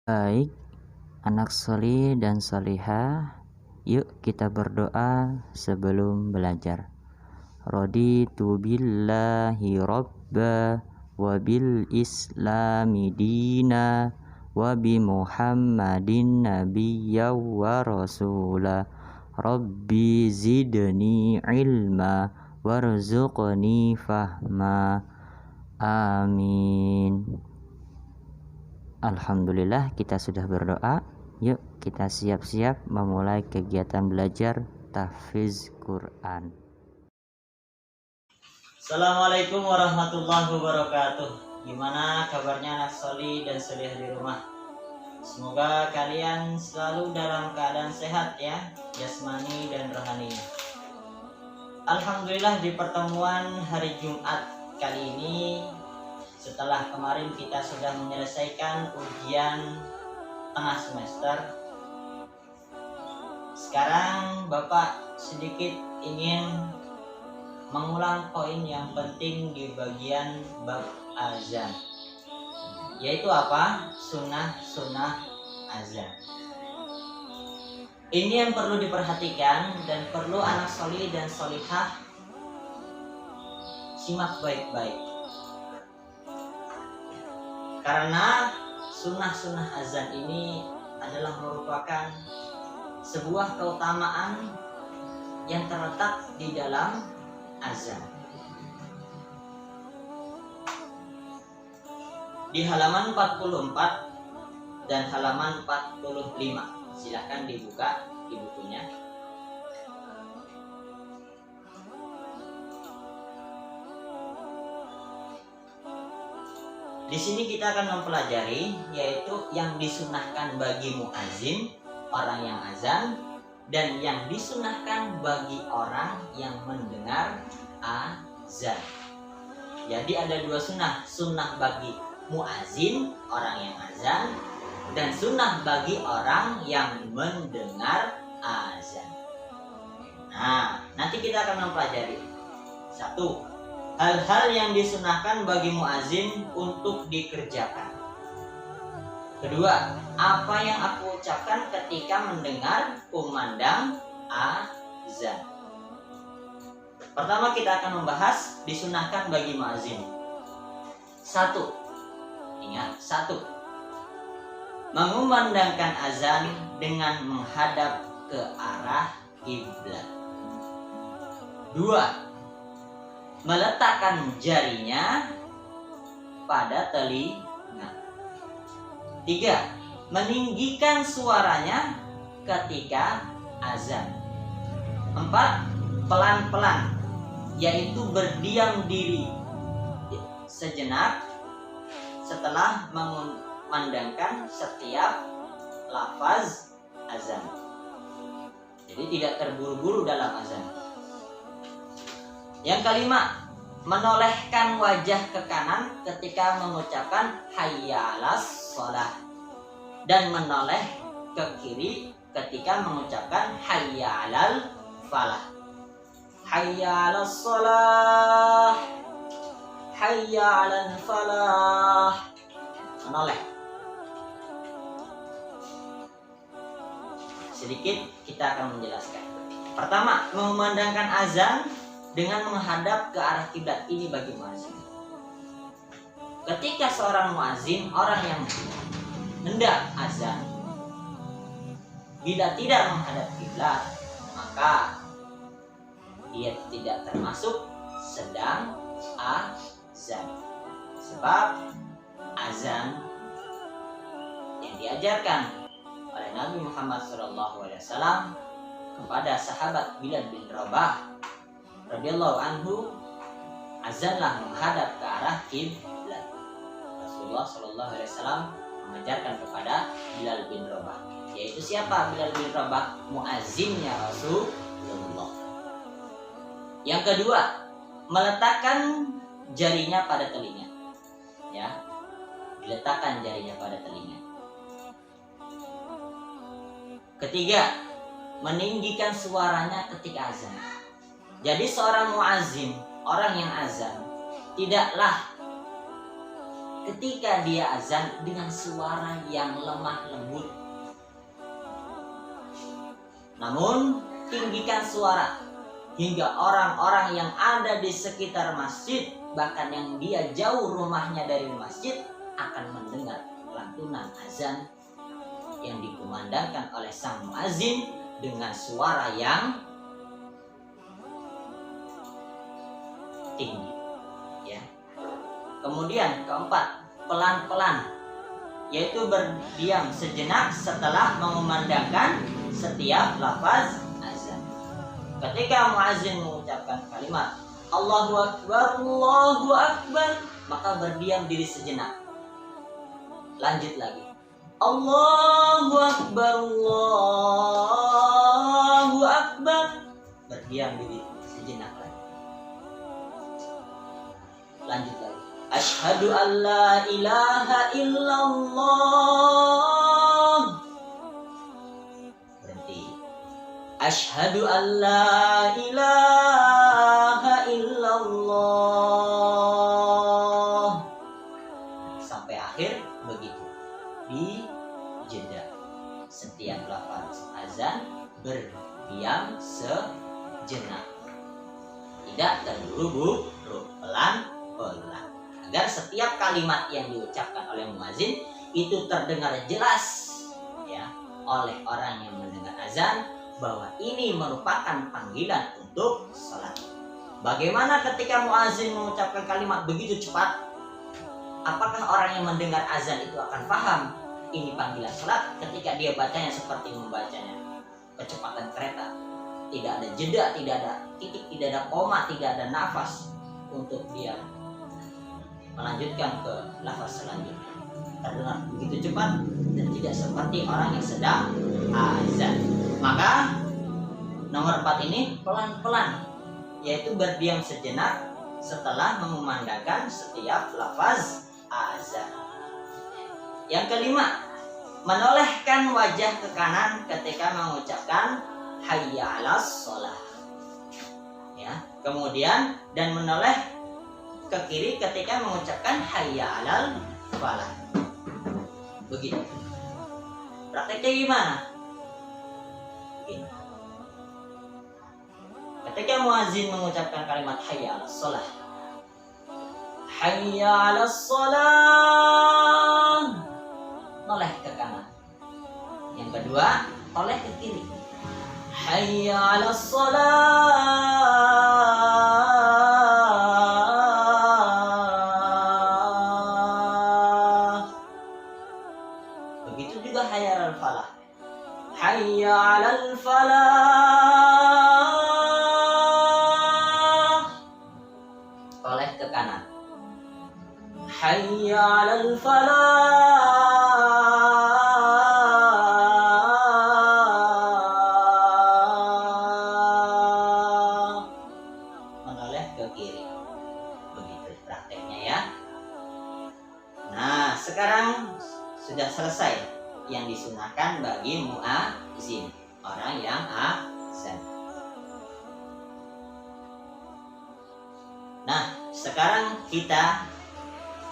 Baik, anak solih dan solihah, yuk kita berdoa sebelum belajar. Raditu billahi robba wa bil islami dina wa bi muhammadin nabiyya wa rasula. Rabbi zidni ilma warzuqni fahma. Amin. Alhamdulillah kita sudah berdoa. Yuk kita siap-siap memulai kegiatan belajar tahfiz Quran. Assalamualaikum warahmatullahi wabarakatuh. Gimana kabarnya anak soli dan solih di rumah? Semoga kalian selalu dalam keadaan sehat ya, jasmani dan rohani. Alhamdulillah di pertemuan hari Jumat kali ini, setelah kemarin kita sudah menyelesaikan ujian tengah semester, sekarang Bapak sedikit ingin mengulang poin yang penting di bagian bab azan, yaitu apa? Sunnah azan. Ini yang perlu diperhatikan dan perlu anak solih dan solihah simak baik-baik, karena sunnah azan ini adalah merupakan sebuah keutamaan yang terletak di dalam azan. Di halaman 44 dan halaman 45, silahkan dibuka di bukunya. Di sini kita akan mempelajari yaitu yang disunahkan bagi muazin, orang yang azan, dan yang disunahkan bagi orang yang mendengar azan. Jadi ada dua sunnah bagi muazin, orang yang azan, dan sunnah bagi orang yang mendengar azan. Nah, nanti kita akan mempelajari. Satu, hal-hal yang disunahkan bagi muazin untuk dikerjakan. Kedua, apa yang aku ucapkan ketika mendengar kumandang azan. Pertama kita akan membahas disunahkan bagi muazin. Satu, ingat, satu, mengumandangkan azan dengan menghadap ke arah kiblat. Dua, meletakkan jarinya pada telinga. Tiga, meninggikan suaranya ketika azan. Empat, pelan-pelan, yaitu berdiam diri sejenak setelah mengumandangkan setiap lafaz azan. Jadi tidak terburu-buru dalam azan. Yang kelima, menolehkan wajah ke kanan ketika mengucapkan hayya 'alas shalah dan menoleh ke kiri ketika mengucapkan hayya 'alal falah. Hayya 'alas shalah, hayya 'alal falah. Menoleh. Sedikit kita akan menjelaskan. Pertama, mengumandangkan azan dengan menghadap ke arah kiblat ini bagi muazin. Ketika seorang muazin, orang yang hendak azan, bila tidak menghadap kiblat, maka dia tidak termasuk sedang azan. Sebab azan yang diajarkan oleh Nabi Muhammad SAW kepada sahabat Bilal bin Rabah radhiyallahu anhu, azanlah menghadap ke arah kiblat. Rasulullah sallallahu alaihi wasallam mengajarkan kepada Bilal bin Rabah. Yaitu siapa Bilal bin Rabah? Muazzinnya Rasulullah. Yang kedua, meletakkan jarinya pada telinga. Ya, diletakkan jarinya pada telinga. Ketiga, meninggikan suaranya ketika azan. Jadi seorang muazzin, orang yang azan, tidaklah ketika dia azan dengan suara yang lemah lembut. Namun tinggikan suara hingga orang-orang yang ada di sekitar masjid, bahkan yang dia jauh rumahnya dari masjid, akan mendengar lantunan azan yang dikumandangkan oleh sang muazin dengan suara yang tinggi, ya. Kemudian keempat, pelan-pelan, yaitu berdiam sejenak setelah mengumandangkan setiap lafaz azan. Ketika muazin mengucapkan kalimat Allahu Akbar, Allahu Akbar, maka berdiam diri sejenak. Lanjut lagi, Allahu Akbar, Allahu Akbar, berdiam diri sejenak lagi. Lanjut lagi, Asyhadu an la ilaha illallah, berhenti. Asyhadu an la ilaha illallah, sampai akhir begitu. Di jeda setiap lafaz azan berdiam sejenak, tidak terburu-buru, pelan-pelan, agar setiap kalimat yang diucapkan oleh muazin itu terdengar jelas, ya, oleh orang yang mendengar azan bahwa ini merupakan panggilan untuk salat. Bagaimana ketika muazin mengucapkan kalimat begitu cepat? Apakah orang yang mendengar azan itu akan paham ini panggilan salat ketika dia bacanya seperti membacanya kecepatan kereta? Tidak ada jeda, tidak ada titik, tidak ada koma, tidak ada nafas untuk dia melanjutkan ke lafaz selanjutnya. Terdengar begitu cepat dan tidak seperti orang yang sedang azan. Maka nomor 4 ini pelan-pelan, yaitu berdiam sejenak setelah mengumandangkan setiap lafaz azan. Yang kelima, menolehkan wajah ke kanan ketika mengucapkan hayya 'alas shalah, ya. Kemudian dan menoleh ke kiri ketika mengucapkan hayya 'alal falah. Begitu. Prakteknya gimana? Begini. Ketika muazin mengucapkan kalimat hayya 'alas shalah, hayya 'alas shalah, noleh ke kanan. Yang kedua, noleh ke kiri, hayya 'alas shalah. Begitu juga hayya 'alal falah, hayya 'alal falah, noleh ke kanan, hayya 'alal falah, menoleh ke kiri. Begitu prakteknya, ya. Nah, sekarang sudah selesai yang disunahkan bagi muazin, orang yang azan. Nah, sekarang kita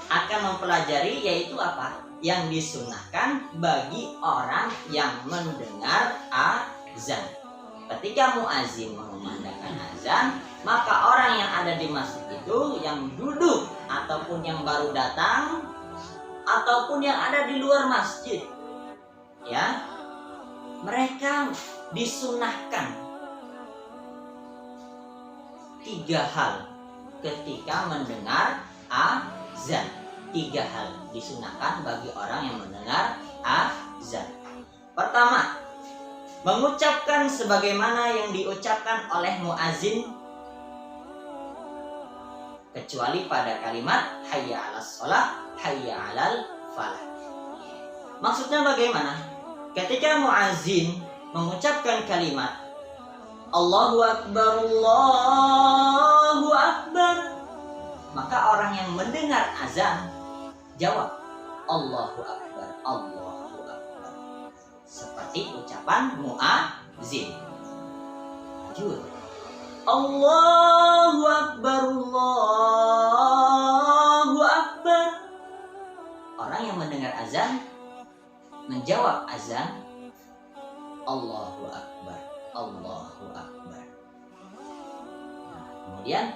akan mempelajari yaitu apa? Yang disunahkan bagi orang yang mendengar azan. Ketika muazin mengumandangkan azan, maka orang yang ada di masjid itu, yang duduk ataupun yang baru datang ataupun yang ada di luar masjid, ya, mereka disunahkan 3 hal ketika mendengar azan. 3 hal disunahkan bagi orang yang mendengar azan. Pertama, mengucapkan sebagaimana yang diucapkan oleh muazin, kecuali pada kalimat hayya 'alas shalah, hayya 'alal falah. Maksudnya bagaimana? Ketika muazin mengucapkan kalimat Allahu Akbar, Allahu Akbar, maka orang yang mendengar azan jawab Allahu Akbar, Allahu Akbar, seperti ucapan muazin. Lanjut, Allahu Akbar, Allahu Akbar, orang yang mendengar azan menjawab azan, Allahu Akbar, Allahu Akbar. Nah, kemudian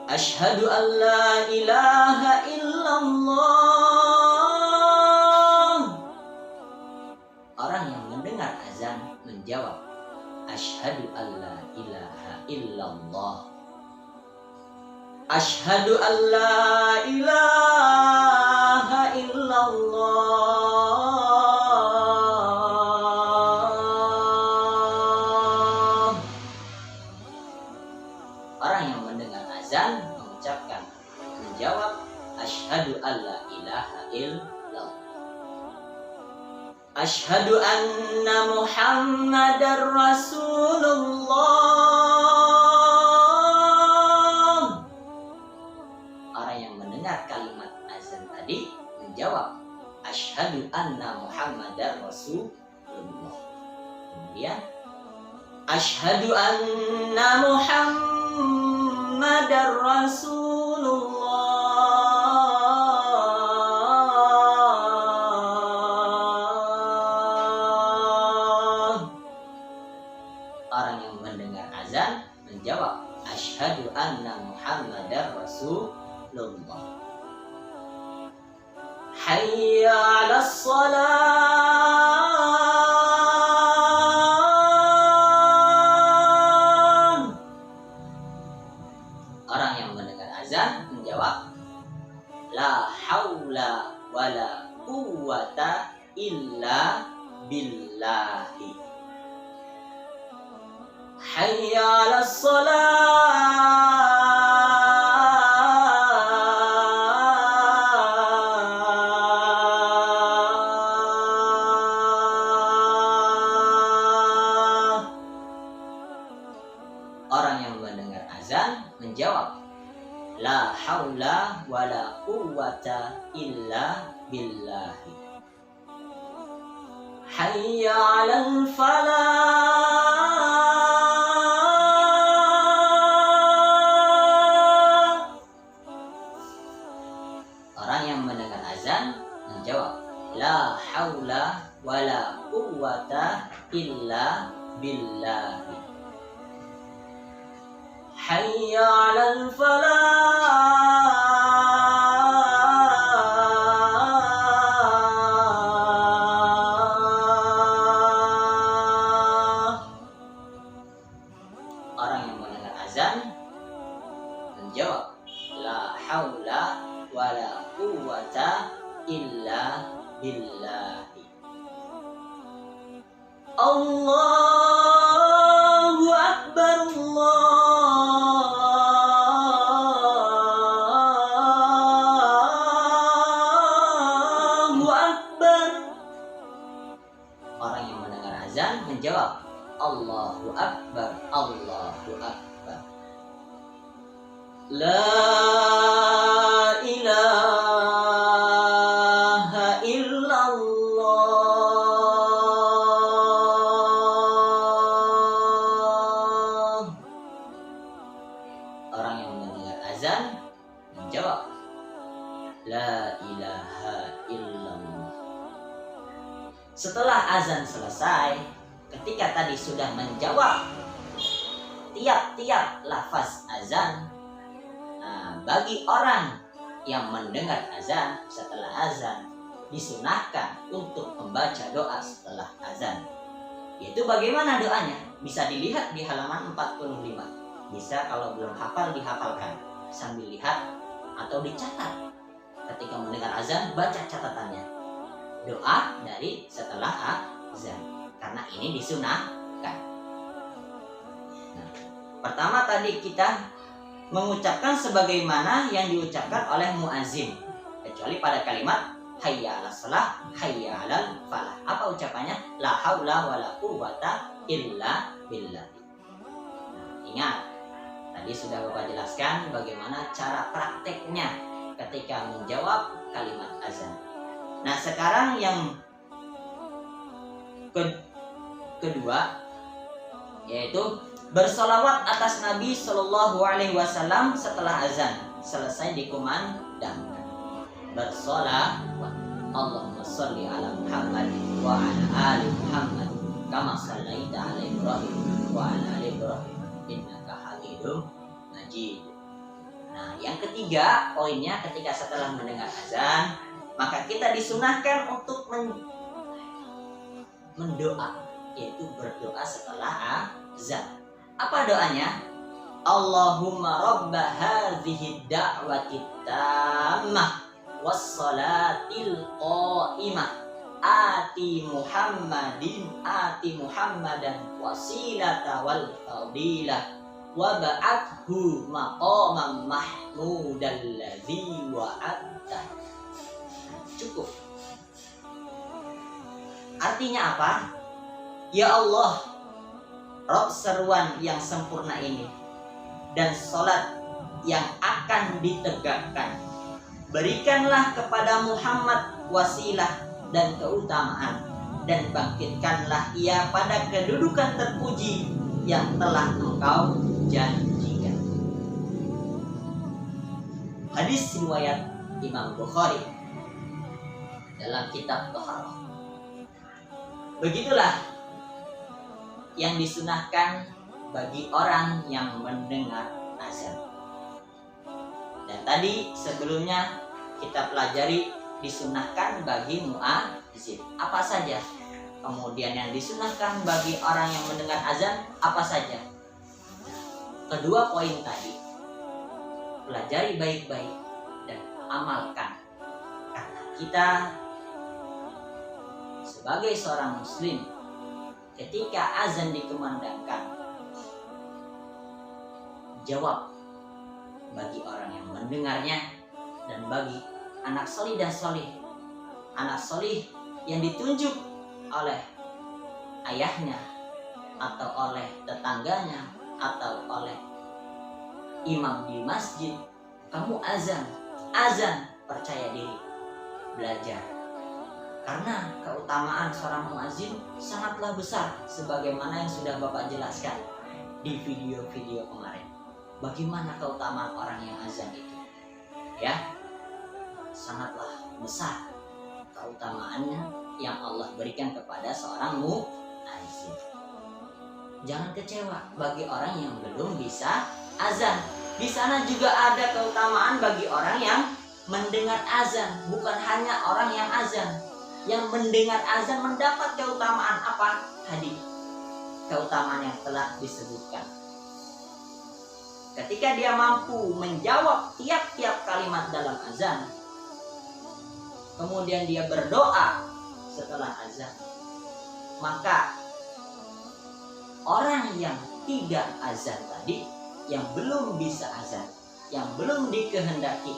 Asyhadu an la ilaha illallah. Orang yang mendengar azan menjawab Asyhadu an la ilaha illallah. Asyhadu an la ilaha illallah. Orang yang mendengar azan mengucapkan, menjawab Asyhadu an la ilaha illallah. Asyhadu anna Muhammadar Rasulullah. Orang yang mendengar kalimat azan tadi menjawab Asyhadu anna Muhammadar Rasulullah. Kemudian Asyhadu anna Muhammadar Rasulullah. Orang yang mendengar azan menjawab Asyhadu anna Muhammadar Rasulullah. Hayya 'alas shalah. Orang yang mendengar azan menjawab La haula wala quwwata illa billahi. Hayya 'alas shalah. Orang yang mendengar azan menjawab La haula wala quwwata illa billahi. Hayya 'alal falah. Orang yang mendengar azan menjawab La haula wala quwwata illa billahi. Hayya 'alal falah. Orang yang mendengar azan menjawab La haula wala quwwata illa billahi. Allahu Akbar, Allahu Akbar. Orang yang mendengar azan menjawab Allahu Akbar, Allahu Akbar. La ilaha illallah. Orang yang mendengar azan menjawab La ilaha illallah. Setelah azan selesai, ketika tadi sudah menjawab tiap-tiap lafaz azan, bagi orang yang mendengar azan setelah azan disunahkan untuk membaca doa setelah azan. Itu bagaimana doanya? Bisa dilihat di halaman 45. Bisa kalau belum hafal dihafalkan sambil lihat atau dicatat. Ketika mendengar azan baca catatannya. Doa dari setelah azan karena ini disunahkan. Nah, pertama tadi kita mengucapkan sebagaimana yang diucapkan oleh muazin, kecuali pada kalimat hayya 'alas shalah, hayya 'alal falah. Apa ucapannya? La haula wala quwwata illa billah. Nah, ingat, tadi sudah Bapak jelaskan bagaimana cara prakteknya ketika menjawab kalimat azan. Nah, sekarang yang kedua yaitu bersolawat atas Nabi Shallallahu Alaihi Wasallam setelah azan selesai dikumandangkan. Bersolawat Allahumma sholli ala Muhammad wa ala ali Muhammad kama shallaita ala Ibrahim wa ala ali Ibrahim innaka Hamidum Majid. Nah, yang ketiga poinnya, ketika setelah mendengar azan, maka kita disunahkan untuk mendoa, yaitu berdoa setelah azan. Apa doanya? Allahumma rabba hadhihi da'wati tammah wassalatil qa'imah ati Muhammadan wasilata wal fadilah wa ba'athu maqaman mahmudal ladzi wa'adta. Cukup. Artinya apa? Ya Allah, Rabb seruan yang sempurna ini dan salat yang akan ditegakkan, berikanlah kepada Muhammad wasilah dan keutamaan, dan bangkitkanlah ia pada kedudukan terpuji yang telah Engkau janjikan. Hadis riwayat Imam Bukhari dalam kitab Thaharah. Begitulah yang disunahkan bagi orang yang mendengar azan. Dan tadi sebelumnya kita pelajari disunahkan bagi muadzin apa saja. Kemudian yang disunahkan bagi orang yang mendengar azan apa saja. Kedua poin tadi pelajari baik-baik dan amalkan. Karena kita sebagai seorang muslim, ketika azan dikumandangkan, jawab bagi orang yang mendengarnya dan bagi anak solih dan solih. Anak solih yang ditunjuk oleh ayahnya atau oleh tetangganya atau oleh imam di masjid. Kamu azan, percaya diri, belajar. Karena keutamaan seorang muazin sangatlah besar, sebagaimana yang sudah Bapak jelaskan di video-video kemarin. Bagaimana keutamaan orang yang azan itu? Ya, sangatlah besar keutamaannya yang Allah berikan kepada seorang muazin. Jangan kecewa bagi orang yang belum bisa azan. Di sana juga ada keutamaan bagi orang yang mendengar azan, bukan hanya orang yang azan. Yang mendengar azan mendapat keutamaan apa? Tadi keutamaan yang telah disebutkan. Ketika dia mampu menjawab tiap-tiap kalimat dalam azan, kemudian dia berdoa setelah azan, maka orang yang tidak azan tadi, yang belum bisa azan, yang belum dikehendaki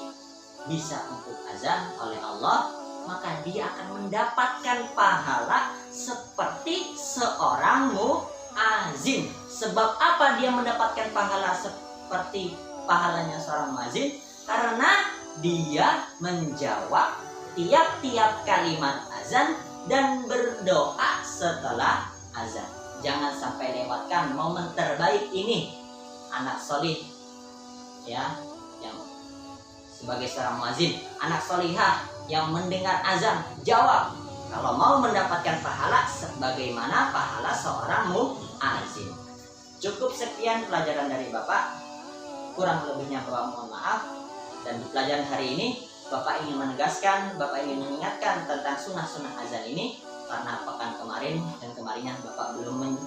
bisa untuk azan oleh Allah, maka dia akan mendapatkan pahala seperti seorang muazin. Sebab apa dia mendapatkan pahala seperti pahalanya seorang muazin? Karena dia menjawab tiap-tiap kalimat azan dan berdoa setelah azan. Jangan sampai lewatkan momen terbaik ini. Anak solih, ya, yang sebagai seorang muazin, anak solihah yang mendengar azan, jawab kalau mau mendapatkan pahala sebagaimana pahala seorang muazin. Cukup sekian pelajaran dari Bapak, kurang lebihnya Bapak mohon maaf. Dan di pelajaran hari ini Bapak ingin menegaskan, Bapak ingin mengingatkan tentang sunnah-sunnah azan ini, karena pekan kemarin dan kemarinnya Bapak belum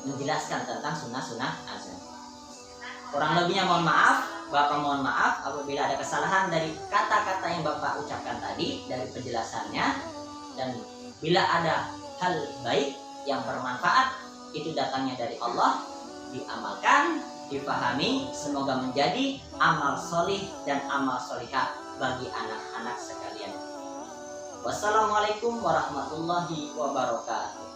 menjelaskan tentang sunnah-sunnah azan. Kurang lebihnya mohon maaf. Bapak mohon maaf apabila ada kesalahan dari kata-kata yang Bapak ucapkan tadi, dari penjelasannya. Dan bila ada hal baik yang bermanfaat, itu datangnya dari Allah, diamalkan, dipahami, semoga menjadi amal solih dan amal solihah bagi anak-anak sekalian. Wassalamualaikum warahmatullahi wabarakatuh.